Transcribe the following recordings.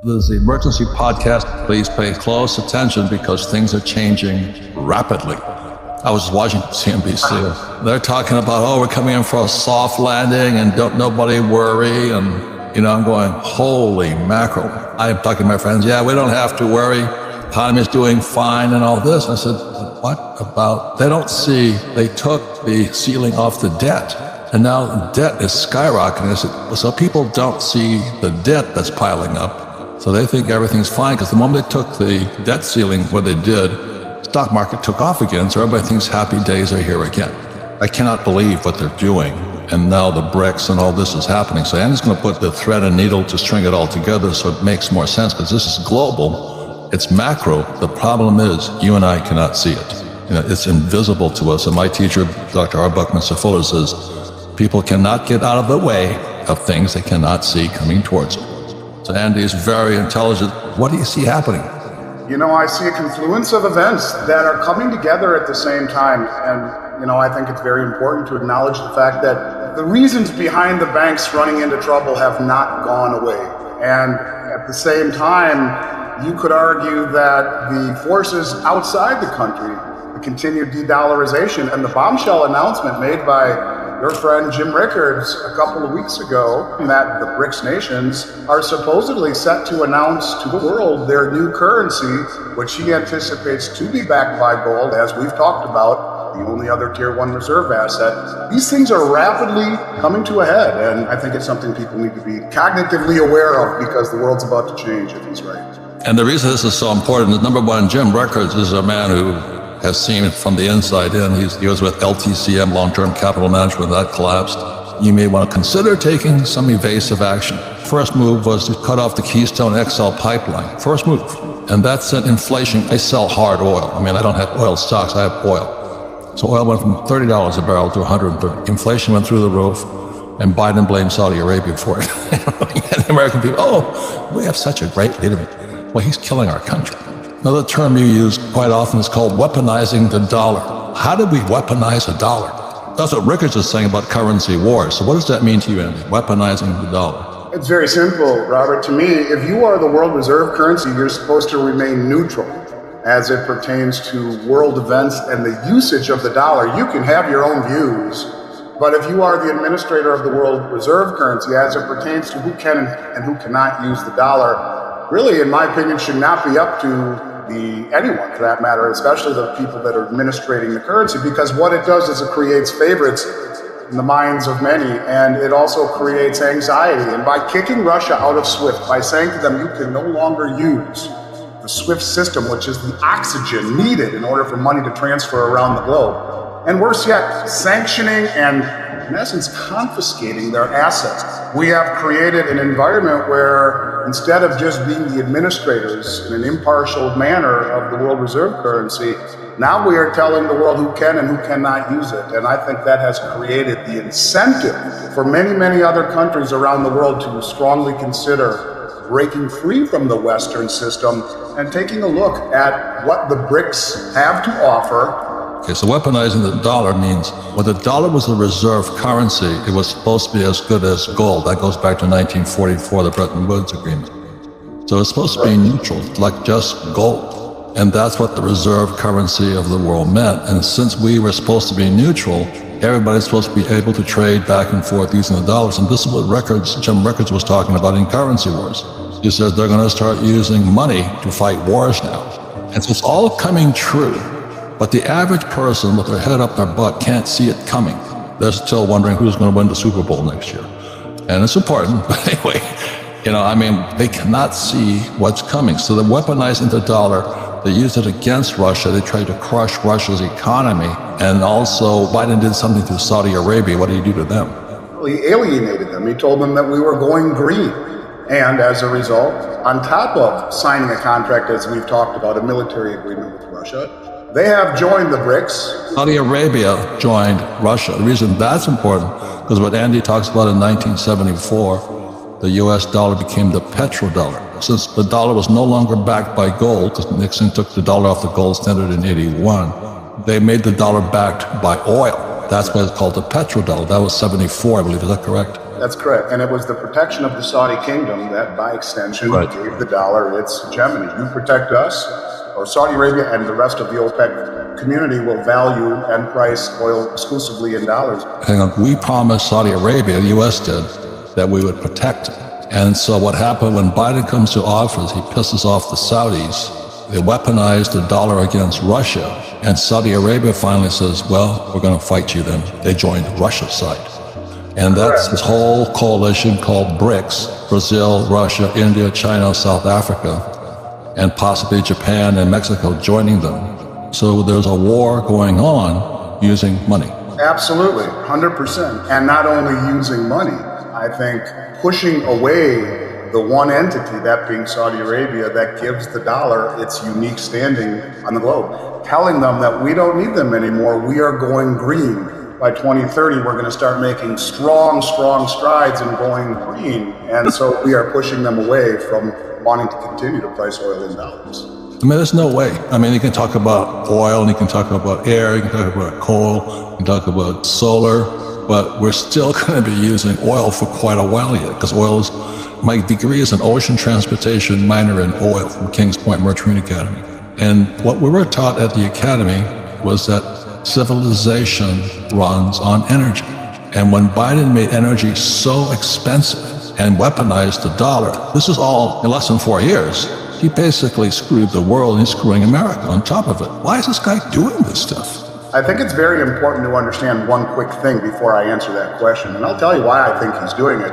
This is the emergency podcast. Please pay close attention because things are changing rapidly. I was watching CNBC. They're talking about, we're coming in for a soft landing and don't nobody worry. And, I'm going, holy mackerel. I'm talking to my friends, we don't have to worry. Economy is doing fine and all this. I said, what about, they don't see, they took the ceiling off the debt. And now the debt is skyrocketing. I said, so people don't see the debt that's piling up. So they think everything's fine because the moment they took the debt ceiling, what they did, stock market took off again. So everybody thinks happy days are here again. I cannot believe what they're doing. And now the BRICS and all this is happening. So Andy's going to put the thread and needle to string it all together so it makes more sense because this is global. It's macro. The problem is you and I cannot see it. It's invisible to us. And my teacher, Dr. R. Buckminster Fuller, says people cannot get out of the way of things they cannot see coming towards them. So Andy is very intelligent. What do you see happening? I see a confluence of events that are coming together at the same time. And, I think it's very important to acknowledge the fact that the reasons behind the banks running into trouble have not gone away. And at the same time, you could argue that the forces outside the country, the continued de-dollarization and the bombshell announcement made by your friend Jim Rickards a couple of weeks ago that the BRICS nations are supposedly set to announce to the world their new currency, which he anticipates to be backed by gold, as we've talked about, the only other tier one reserve asset. These things are rapidly coming to a head, and I think it's something people need to be cognitively aware of because the world's about to change if he's right. And the reason this is so important is, number one, Jim Rickards is a man who has seen it from the inside in. He was with LTCM, Long-Term Capital Management, that collapsed. You may want to consider taking some evasive action. First move was to cut off the Keystone XL pipeline. First move. And that sent inflation. I sell hard oil. I don't have oil stocks, I have oil. So oil went from $30 a barrel to $130. Inflation went through the roof, and Biden blamed Saudi Arabia for it. And the American people, we have such a great leader. Well, he's killing our country. Another term you use quite often is called weaponizing the dollar. How did we weaponize a dollar? That's what Rickards is saying about currency wars. So what does that mean to you, Andy, weaponizing the dollar? It's very simple, Robert. To me, if you are the world reserve currency, you're supposed to remain neutral as it pertains to world events and the usage of the dollar. You can have your own views, but if you are the administrator of the world reserve currency as it pertains to who can and who cannot use the dollar, really, in my opinion, should not be up to anyone for that matter, especially the people that are administrating the currency, because what it does is it creates favorites in the minds of many, and it also creates anxiety. And by kicking Russia out of SWIFT, by saying to them, you can no longer use the SWIFT system, which is the oxygen needed in order for money to transfer around the globe, and worse yet, sanctioning and in essence confiscating their assets. We have created an environment where instead of just being the administrators in an impartial manner of the world reserve currency, now we are telling the world who can and who cannot use it. And I think that has created the incentive for many, many other countries around the world to strongly consider breaking free from the Western system and taking a look at what the BRICS have to offer. Okay, so weaponizing the dollar means when the dollar was a reserve currency, it was supposed to be as good as gold. That goes back to 1944, the Bretton Woods Agreement. So it's supposed to be neutral, like just gold. And that's what the reserve currency of the world meant. And since we were supposed to be neutral, everybody's supposed to be able to trade back and forth using the dollars. And this is what Jim Rickards was talking about in currency wars. He says they're going to start using money to fight wars now. And so it's all coming true. But the average person with their head up their butt can't see it coming. They're still wondering who's going to win the Super Bowl next year. And it's important, but anyway, they cannot see what's coming. So they're weaponizing the dollar. They use it against Russia. They try to crush Russia's economy. And also, Biden did something to Saudi Arabia. What did he do to them? Well, he alienated them. He told them that we were going green. And as a result, on top of signing a contract, as we've talked about, a military agreement with Russia, they have joined the BRICS. Saudi Arabia joined Russia. The reason that's important, because what Andy talks about in 1974, the US dollar became the petrodollar. Since the dollar was no longer backed by gold, because Nixon took the dollar off the gold standard in 81, they made the dollar backed by oil. That's why it's called the petrodollar. That was 74, I believe. Is that correct? That's correct. And it was the protection of the Saudi kingdom that, by extension, Right. gave the dollar its hegemony. You protect us, or Saudi Arabia and the rest of the OPEC community will value and price oil exclusively in dollars. Hang on, we promised Saudi Arabia, the U.S. did, that we would protect it. And so what happened when Biden comes to office, he pisses off the Saudis. They weaponized the dollar against Russia. And Saudi Arabia finally says, well, we're going to fight you then. They joined Russia's side. And that's this whole coalition called BRICS, Brazil, Russia, India, China, South Africa, and possibly Japan and Mexico joining them. So there's a war going on using money. Absolutely, 100%. And not only using money, I think pushing away the one entity, that being Saudi Arabia, that gives the dollar its unique standing on the globe, telling them that we don't need them anymore, we are going green. By 2030, we're going to start making strong strides in going green. And so we are pushing them away from wanting to continue to price oil in dollars. I mean, there's no way. I mean, you can talk about oil, and you can talk about air, you can talk about coal, you can talk about solar, but we're still going to be using oil for quite a while yet, because oil is, my degree is an ocean transportation minor in oil from Kings Point Merchant Academy. And what we were taught at the academy was that civilization runs on energy. And when Biden made energy so expensive and weaponized the dollar, this is all in less than 4 years, he basically screwed the world and he's screwing America on top of it. Why is this guy doing this stuff? I think it's very important to understand one quick thing before I answer that question, and I'll tell you why I think he's doing it.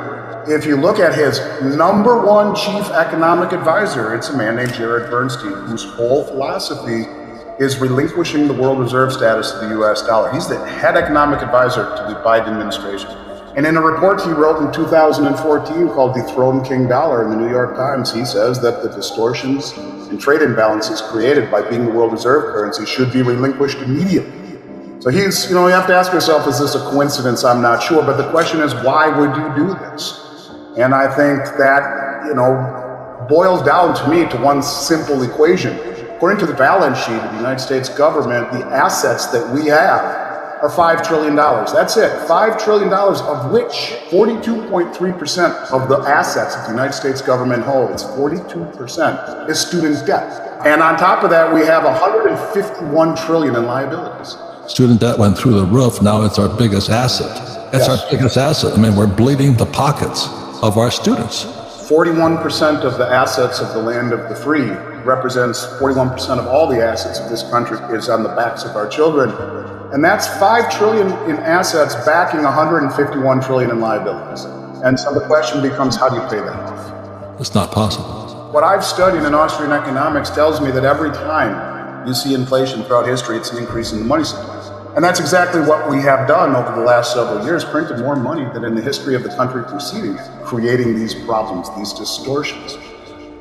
If you look at his number one chief economic advisor, it's a man named Jared Bernstein, whose whole philosophy is relinquishing the world reserve status of the US dollar. He's the head economic advisor to the Biden administration. And in a report he wrote in 2014 called The Throne King Dollar in the New York Times, he says that the distortions and trade imbalances created by being the world reserve currency should be relinquished immediately. So he's, you have to ask yourself, is this a coincidence? I'm not sure. But the question is, why would you do this? And I think that, boils down to me to one simple equation. According to the balance sheet of the United States government, the assets that we have are $5 trillion. That's it. $5 trillion, of which 42.3% of the assets that the United States government holds, 42%, is student debt. And on top of that, we have $151 trillion in liabilities. Student debt went through the roof. Now it's our biggest asset. It's our biggest asset. I mean, we're bleeding the pockets of our students. 41% of the assets of the land of the free represents 41% of all the assets of this country is on the backs of our children. And that's $5 trillion in assets backing $151 trillion in liabilities. And so the question becomes, how do you pay that off? It's not possible. What I've studied in Austrian economics tells me that every time you see inflation throughout history, it's an increase in the money supply. And that's exactly what we have done over the last several years, printed more money than in the history of the country preceding it, creating these problems, these distortions.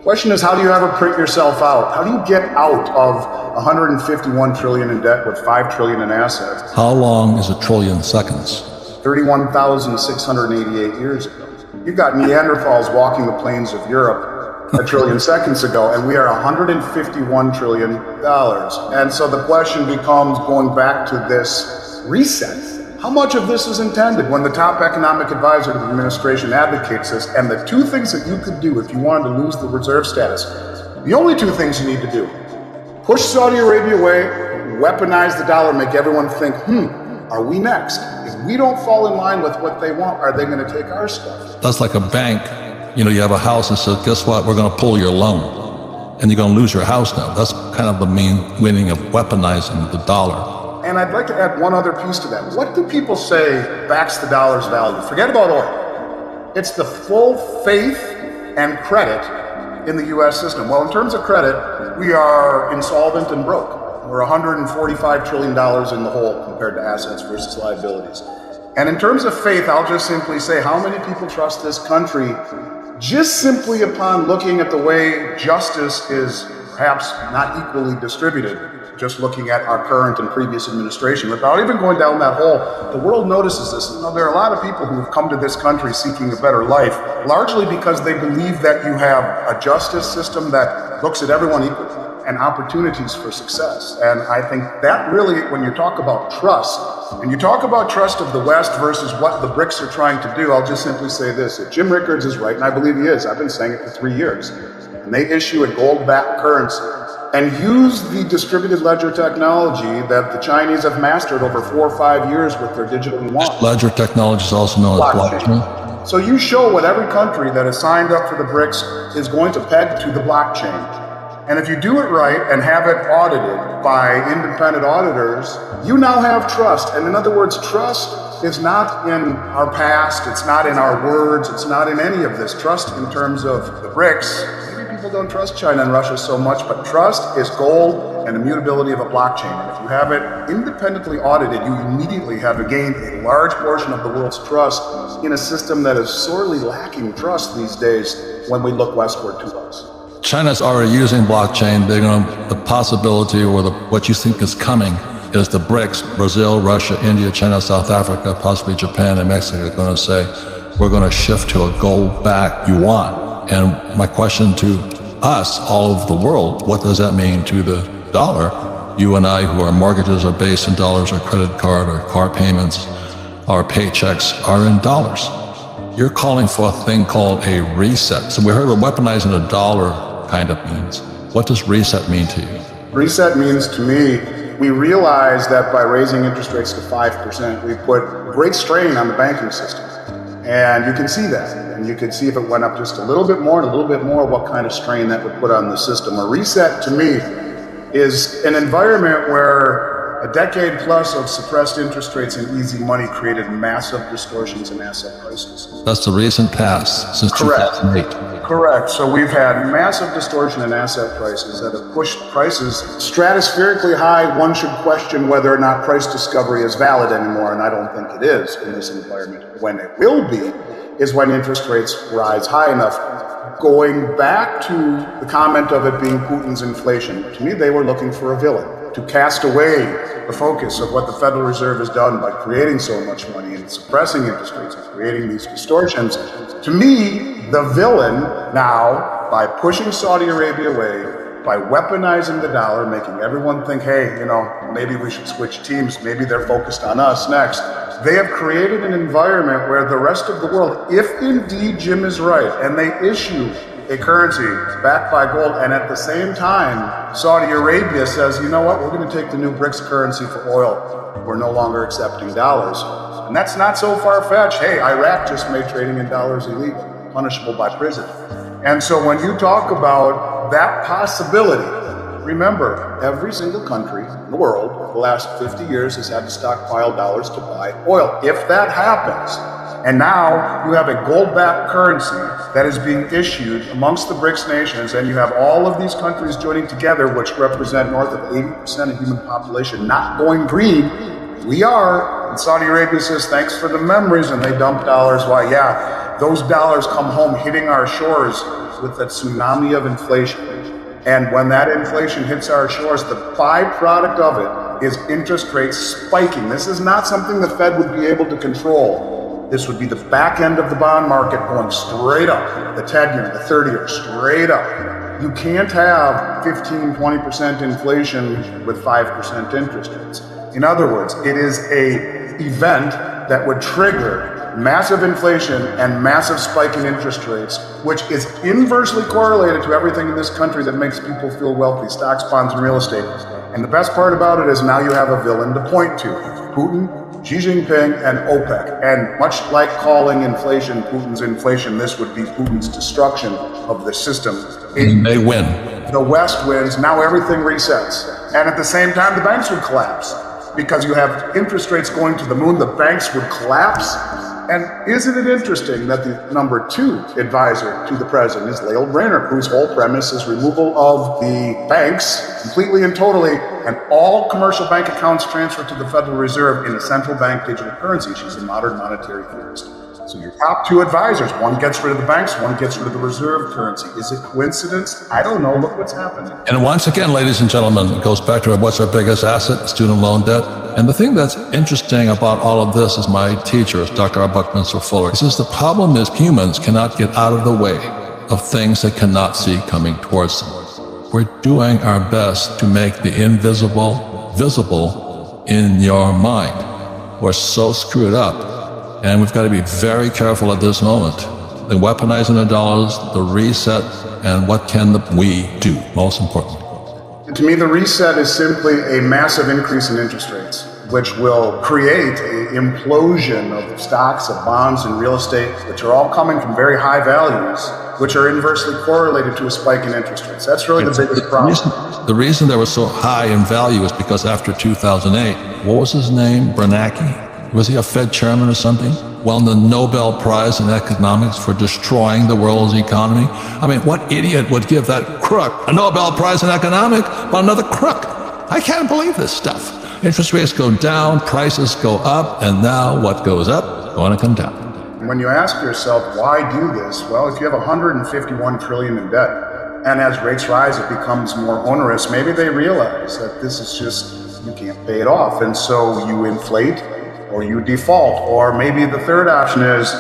Question is, how do you ever print yourself out? How do you get out of 151 trillion in debt with 5 trillion in assets? How long is a trillion seconds? 31,688 years ago. You've got Neanderthals walking the plains of Europe a trillion seconds ago, and we are $151 trillion. And so the question becomes, going back to this reset, how much of this is intended when the top economic advisor to the administration advocates this? And the two things that you could do if you wanted to lose the reserve status, the only two things you need to do: push Saudi Arabia away, weaponize the dollar, make everyone think, are we next? If we don't fall in line with what they want, are they going to take our stuff? That's like a bank. You have a house and says, guess what? We're going to pull your loan. And you're going to lose your house now. That's kind of the meaning of weaponizing the dollar. And I'd like to add one other piece to that. What do people say backs the dollar's value? Forget about oil. It's the full faith and credit in the U.S. system. Well, in terms of credit, we are insolvent and broke. We're $145 trillion in the hole compared to assets versus liabilities. And in terms of faith, I'll just simply say, how many people trust this country just simply upon looking at the way justice is perhaps not equally distributed, just looking at our current and previous administration, without even going down that hole? The world notices this. There are a lot of people who have come to this country seeking a better life, largely because they believe that you have a justice system that looks at everyone equally. and opportunities for success. And I think that really, when you talk about trust, and you talk about trust of the West versus what the BRICS are trying to do, I'll just simply say this. If Jim Rickards is right, and I believe he is, I've been saying it for 3 years, and they issue a gold-backed currency and use the distributed ledger technology that the Chinese have mastered over 4 or 5 years with their digital yuan. Ledger technology is also known as blockchain. So you show what every country that has signed up for the BRICS is going to peg to the blockchain. And if you do it right and have it audited by independent auditors, you now have trust. And in other words, trust is not in our past, it's not in our words, it's not in any of this. Trust in terms of the BRICS. Maybe people don't trust China and Russia so much, but trust is gold and immutability of a blockchain. And if you have it independently audited, you immediately have gained a large portion of the world's trust in a system that is sorely lacking trust these days when we look westward to us. China's already using blockchain. They're going to, the possibility or what you think is coming is the BRICS, Brazil, Russia, India, China, South Africa, possibly Japan and Mexico are going to say, we're going to shift to a gold-backed yuan. And my question to us, all over the world, what does that mean to the dollar? You and I, who our mortgages are based in dollars, our credit card, our car payments, our paychecks are in dollars. You're calling for a thing called a reset. So we heard what weaponizing a dollar kind of means. What does reset mean to you? Reset means to me, we realize that by raising interest rates to 5%, we put great strain on the banking system. And you can see that. And you can see if it went up just a little bit more and a little bit more, what kind of strain that would put on the system. A reset to me is an environment where a decade plus of suppressed interest rates and easy money created massive distortions in asset prices. That's the recent past, since 2008. Correct. So we've had massive distortion in asset prices that have pushed prices stratospherically high. One should question whether or not price discovery is valid anymore, and I don't think it is in this environment. When it will be is when interest rates rise high enough. Going back to the comment of it being Putin's inflation, to me they were looking for a villain to cast away the focus of what the Federal Reserve has done by creating so much money and suppressing interest rates and creating these distortions. To me, the villain now, by pushing Saudi Arabia away, by weaponizing the dollar, making everyone think, hey, maybe we should switch teams, maybe they're focused on us next. They have created an environment where the rest of the world, if indeed Jim is right, and they issue a currency backed by gold, and at the same time, Saudi Arabia says, you know what, we're going to take the new BRICS currency for oil. We're no longer accepting dollars. And that's not so far-fetched. Hey, Iraq just made trading in dollars illegal, punishable by prison. And so when you talk about that possibility, remember, every single country in the world for the last 50 years has had to stockpile dollars to buy oil. If that happens, and now you have a gold-backed currency that is being issued amongst the BRICS nations, and you have all of these countries joining together, which represent north of 80% of human population not going green. We are. And Saudi Arabia says, thanks for the memories, and they dump dollars. Why, yeah, those dollars come home hitting our shores with that tsunami of inflation. And when that inflation hits our shores, the byproduct of it is interest rates spiking. This is not something the Fed would be able to control. This would be the back end of the bond market going straight up, the 10-year, the 30-year, straight up. You can't have 15, 20% inflation with 5% interest rates. In other words, it is an event that would trigger massive inflation and massive spike in interest rates, which is inversely correlated to everything in this country that makes people feel wealthy, stocks, bonds, and real estate. And the best part about it is now you have a villain to point to. Putin, Xi Jinping, and OPEC. And much like calling inflation Putin's inflation, this would be Putin's destruction of the system. And they win. The West wins. Now everything resets. And at the same time, the banks would collapse. Because you have interest rates going to the moon, the banks would collapse. And isn't it interesting that the number 2 advisor to the president is Lael Brainerd, whose whole premise is removal of the banks completely and totally, and all commercial bank accounts transferred to the Federal Reserve in a central bank digital currency. She's a modern monetary theorist. So your top 2 advisors, one gets rid of the banks, one gets rid of the reserve currency. Is it coincidence? I don't know. Look what's happening. And once again, ladies and gentlemen, it goes back to what's our biggest asset? Student loan debt. And the thing that's interesting about all of this is my teacher, Dr. R. Buckminster Fuller. He says the problem is humans cannot get out of the way of things they cannot see coming towards them. We're doing our best to make the invisible visible in your mind. We're so screwed up, and we've got to be very careful at this moment. The weaponizing the dollars, the reset, and what can we do, most important. To me, the reset is simply a massive increase in interest rates, which will create an implosion of stocks, of bonds, and real estate, which are all coming from very high values, which are inversely correlated to a spike in interest rates. That's really the biggest problem. The reason they were so high in value is because after 2008, what was his name? Bernanke? Was he a Fed chairman or something? Won the Nobel Prize in economics for destroying the world's economy. I mean, what idiot would give that crook a Nobel Prize in economics but another crook? I can't believe this stuff. Interest rates go down, prices go up, and now what goes up is going to come down. When you ask yourself, why do this? Well, if you have 151 trillion in debt, and as rates rise, it becomes more onerous, maybe they realize that this is just, you can't pay it off. And so you inflate, or you default, or maybe the third option is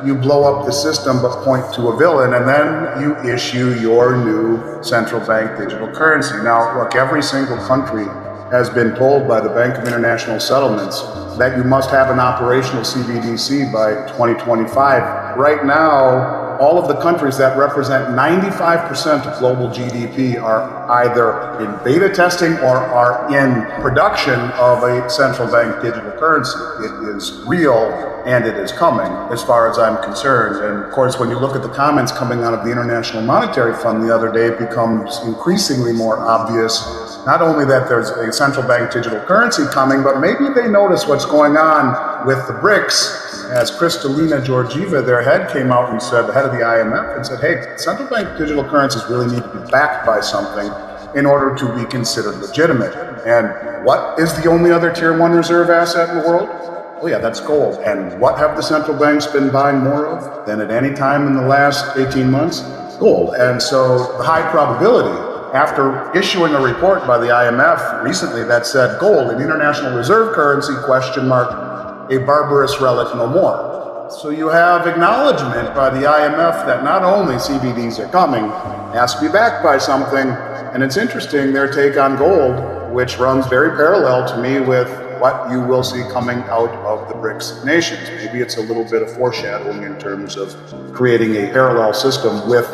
you blow up the system but point to a villain, and then you issue your new central bank digital currency. Now, look, every single country has been told by the Bank of International Settlements that you must have an operational CBDC by 2025. Right now, all of the countries that represent 95% of global GDP are either in beta testing or are in production of a central bank digital currency. It is real and it is coming, as far as I'm concerned. And of course, when you look at the comments coming out of the International Monetary Fund the other day, it becomes increasingly more obvious not only that there's a central bank digital currency coming, but maybe they notice what's going on with the BRICS, as Kristalina Georgieva, their head, came out and said, the head of the IMF, and said, hey, central bank digital currencies really need to be backed by something in order to be considered legitimate. And what is the only other tier one reserve asset in the world? Oh yeah, that's gold. And what have the central banks been buying more of than at any time in the last 18 months? Gold. And so the high probability, after issuing a report by the IMF recently that said gold, an international reserve currency, a barbarous relic no more. So you have acknowledgement by the IMF that not only CBDs are coming, it has to be backed by something. And it's interesting, their take on gold, which runs very parallel to me with what you will see coming out of the BRICS nations. Maybe it's a little bit of foreshadowing in terms of creating a parallel system with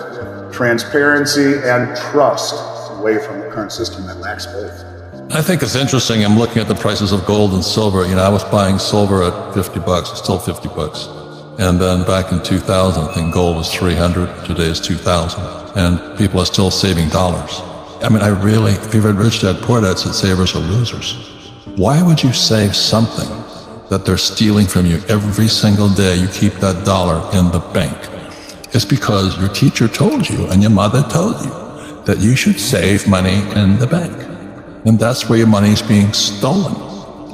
transparency and trust away from the current system that lacks both. I think it's interesting. I'm looking at the prices of gold and silver. You know, I was buying silver at $50, it's still $50. And then back in 2000, I think gold was 300, today is 2000. And people are still saving dollars. I mean, if you read Rich Dad Poor Dad said savers are losers. Why would you save something that they're stealing from you every single day? You keep that dollar in the bank. It's because your teacher told you and your mother told you that you should save money in the bank. And that's where your money is being stolen.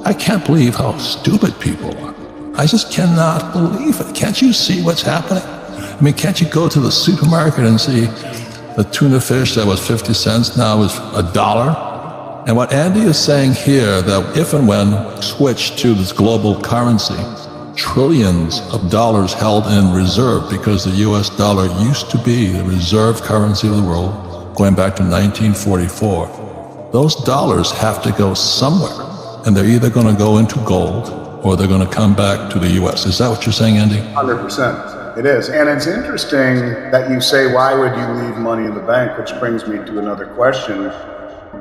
I can't believe how stupid people are. I just cannot believe it. Can't you see what's happening? I mean, can't you go to the supermarket and see the tuna fish that was 50 cents now is $1? And what Andy is saying here, that if and when switched to this global currency, trillions of dollars held in reserve, because the US dollar used to be the reserve currency of the world going back to 1944. Those dollars have to go somewhere, and they're either going to go into gold or they're going to come back to the US. Is that what you're saying, Andy? 100%. It is. And it's interesting that you say, why would you leave money in the bank? Which brings me to another question.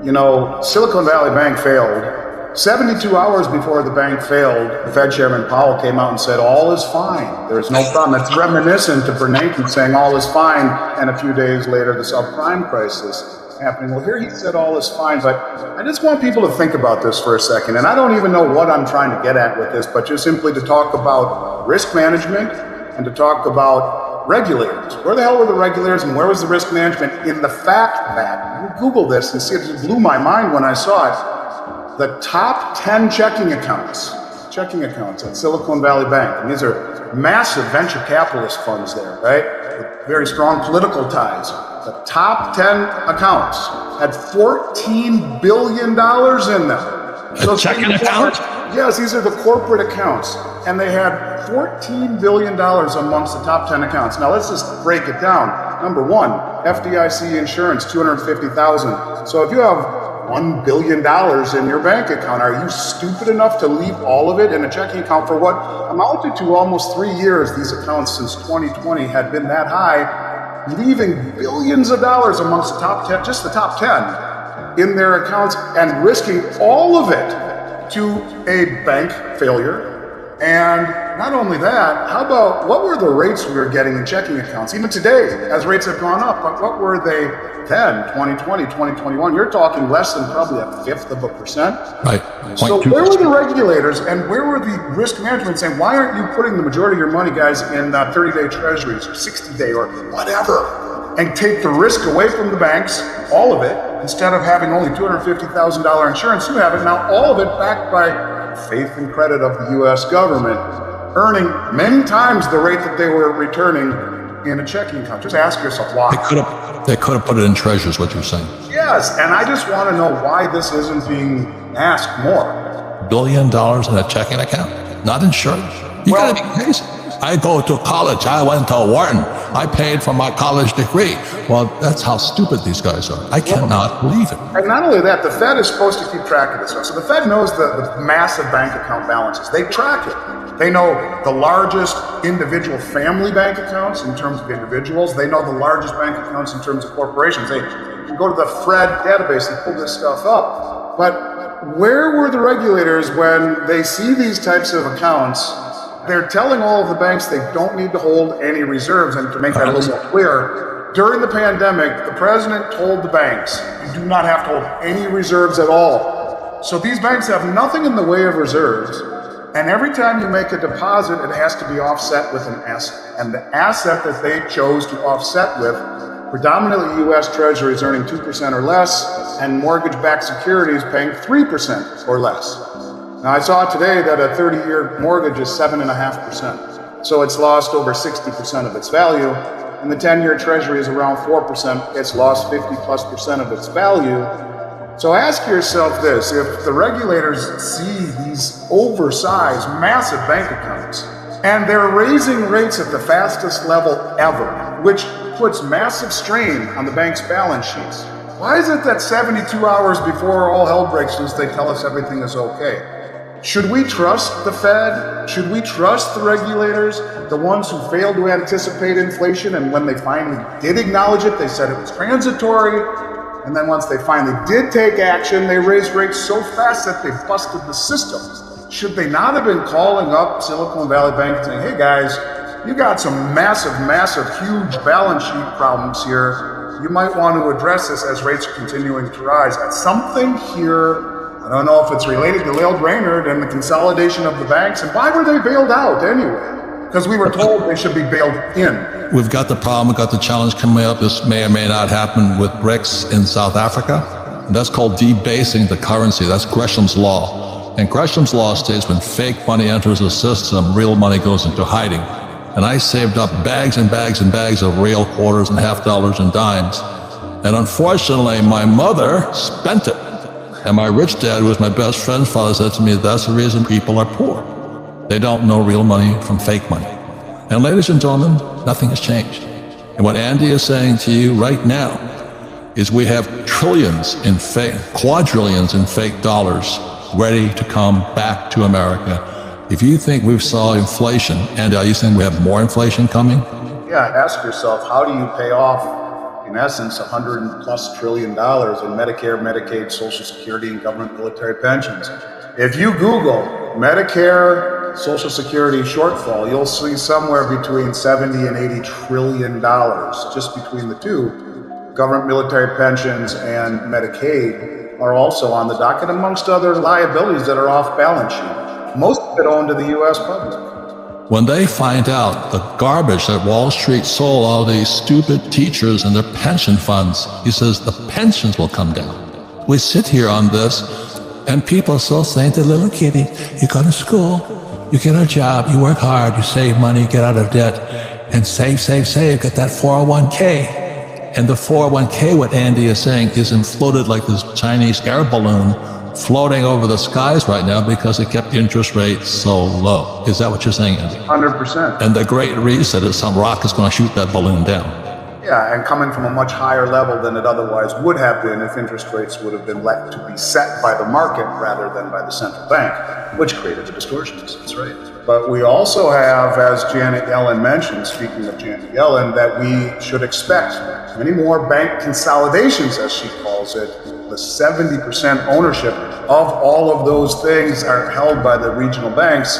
You know, Silicon Valley Bank failed. 72 hours before the bank failed, the Fed Chairman Powell came out and said, all is fine. There's no problem. It's reminiscent of Bernanke saying all is fine, and a few days later, the subprime crisis happening. Well, here he said all is fine, but I just want people to think about this for a second. And I don't even know what I'm trying to get at with this, but just simply to talk about risk management and to talk about regulators. Where the hell were the regulators and where was the risk management in the fact that, you Google this and see, it just blew my mind when I saw it, the top 10 checking accounts at Silicon Valley Bank, and these are massive venture capitalist funds there, right, with very strong political ties. The top 10 accounts had $14 billion in them. A checking account? Yes, these are the corporate accounts. And they had $14 billion amongst the top 10 accounts. Now let's just break it down. Number one, FDIC insurance, $250,000. So if you have $1 billion in your bank account, are you stupid enough to leave all of it in a checking account for what amounted to almost 3 years? These accounts since 2020 had been that high, leaving billions of dollars amongst the top 10, just the top 10 in their accounts, and risking all of it to a bank failure. And not only that, how about what were the rates we were getting in checking accounts? Even today, as rates have gone up, but what were they then, 2020, 2021? You're talking less than probably 1/5%. Right. So where were the regulators and where were the risk management saying, why aren't you putting the majority of your money, guys, in 30-day treasuries or 60-day or whatever, and take the risk away from the banks, all of it, instead of having only $250,000 insurance? You have it now, all of it backed by faith and credit of the U.S. government, earning many times the rate that they were returning in a checking account. Just ask yourself why. They could have put it in treasuries, what you're saying. Yes, and I just want to know why this isn't being asked more. $1 billion in a checking account, not insured. You gotta be crazy. I go to college. I went to Wharton. I paid for my college degree. Well, that's how stupid these guys are. I cannot believe it. And not only that, the Fed is supposed to keep track of this stuff. So the Fed knows the massive bank account balances. They track it. They know the largest individual family bank accounts in terms of individuals. They know the largest bank accounts in terms of corporations. They can go to the Fred database and pull this stuff up. But where were the regulators when they see these types of accounts? They're telling all of the banks they don't need to hold any reserves. And to make that a little more clear, during the pandemic, the president told the banks, you do not have to hold any reserves at all. So these banks have nothing in the way of reserves. And every time you make a deposit, it has to be offset with an asset. And the asset that they chose to offset with, predominantly U.S. Treasuries earning 2% or less, and mortgage-backed securities paying 3% or less. Now, I saw today that a 30-year mortgage is 7.5%. So it's lost over 60% of its value. And the 10-year treasury is around 4%. It's lost 50+% of its value. So ask yourself this, if the regulators see these oversized, massive bank accounts, and they're raising rates at the fastest level ever, which puts massive strain on the bank's balance sheets, why is it that 72 hours before all hell breaks loose, they tell us everything is okay? Should we trust the Fed? Should we trust the regulators, the ones who failed to anticipate inflation, and when they finally did acknowledge it, they said it was transitory, and then once they finally did take action, they raised rates so fast that they busted the system? Should they not have been calling up Silicon Valley Bank and saying, hey guys, you got some massive, huge balance sheet problems here. You might want to address this as rates are continuing to rise. Something here, I don't know if it's related to Lael Brainerd and the consolidation of the banks. And why were they bailed out anyway? Because we were told they should be bailed in. We've got the problem, we've got the challenge coming up. This may or may not happen with BRICS in South Africa. And that's called debasing the currency. That's Gresham's law. And Gresham's law states when fake money enters the system, real money goes into hiding. And I saved up bags and bags and bags of real quarters and half dollars and dimes. And unfortunately, my mother spent it. And my rich dad, who was my best friend's father, said to me, that's the reason people are poor. They don't know real money from fake money. And ladies and gentlemen, nothing has changed. And what Andy is saying to you right now is we have trillions in fake, quadrillions in fake dollars ready to come back to America. If you think we've saw inflation, Andy, are you saying we have more inflation coming? Yeah, ask yourself, how do you pay off, in essence, $100+ trillion in Medicare, Medicaid, Social Security, and government military pensions? If you Google Medicare, Social Security shortfall, you'll see somewhere between $70 and $80 trillion just between the two. Government military pensions and Medicaid are also on the docket, amongst other liabilities that are off balance sheet. Most of it owned to the U.S. public. When they find out the garbage that Wall Street sold all these stupid teachers and their pension funds, he says the pensions will come down. We sit here on this, and people are still saying to little kitty, you go to school, you get a job, you work hard, you save money, get out of debt, and save, get that 401k. And the 401k, what Andy is saying, is inflated like this Chinese air balloon floating over the skies right now because it kept interest rates so low. Is that what you're saying, Andy? 100%. And the Great Reset is some rock is going to shoot that balloon down. Yeah, and coming from a much higher level than it otherwise would have been if interest rates would have been let to be set by the market rather than by the central bank, which created the distortions. That's right. But we also have, as Janet Yellen mentioned, speaking of Janet Yellen, that we should expect many more bank consolidations, as she calls it. The 70% ownership of all of those things are held by the regional banks.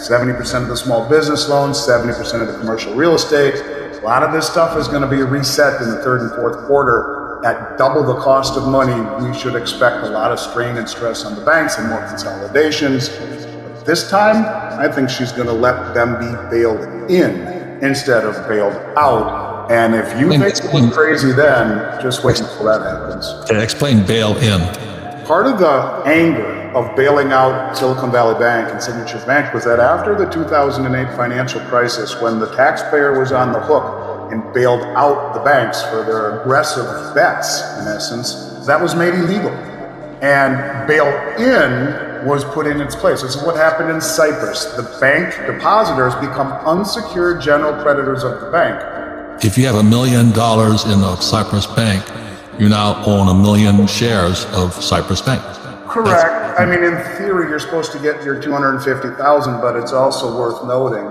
70% of the small business loans, 70% of the commercial real estate. A lot of this stuff is going to be reset in the third and fourth quarter at double the cost of money. We should expect a lot of strain and stress on the banks and more consolidations. But this time, I think she's going to let them be bailed in instead of bailed out. And if you think it's crazy then, just wait until that happens. Okay, explain bail in. Part of the anger of bailing out Silicon Valley Bank and Signature Bank was that after the 2008 financial crisis, when the taxpayer was on the hook and bailed out the banks for their aggressive bets, in essence, that was made illegal. And bail in was put in its place. This is what happened in Cyprus. The bank depositors become unsecured general creditors of the bank. If you have $1 million in a Cyprus bank, you now own 1 million shares of Cyprus Bank. Correct. I mean, in theory, you're supposed to get your 250,000, but it's also worth noting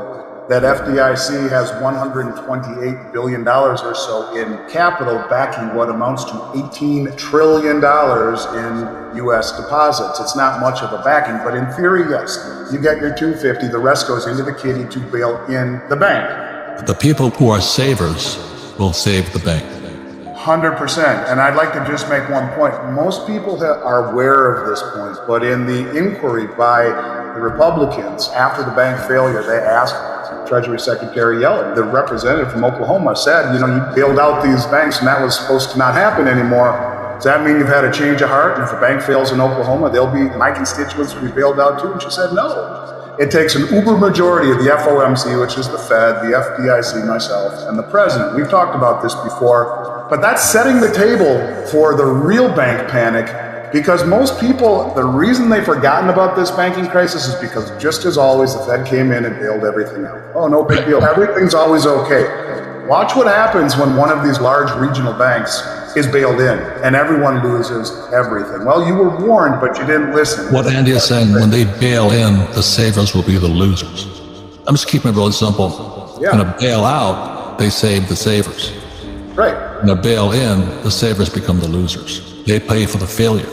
that FDIC has $128 billion or so in capital backing what amounts to $18 trillion in U.S. deposits. It's not much of a backing, but in theory, yes, you get your 250, the rest goes into the kitty to bail in the bank. The people who are savers will save the bank. 100%. And I'd like to just make one point. Most people are aware of this point, but in the inquiry by the Republicans after the bank failure, they asked Treasury Secretary Yellen, the representative from Oklahoma, said, you bailed out these banks and that was supposed to not happen anymore. Does that mean you've had a change of heart? And if a bank fails in Oklahoma, my constituents will be bailed out too? And she said, no. It takes an uber majority of the FOMC, which is the Fed, the FDIC, myself, and the president. We've talked about this before, but that's setting the table for the real bank panic, because most people, the reason they've forgotten about this banking crisis is because just as always, the Fed came in and bailed everything out. Oh, no big deal. Everything's always okay. Watch what happens when one of these large regional banks is bailed in and everyone loses everything. Well, you were warned, but you didn't listen. What Andy is saying, when they bail in, the savers will be the losers. I'm just keeping it really simple. Yeah. When a bail out, they save the savers. Right. When a bail in, the savers become the losers. They pay for the failure.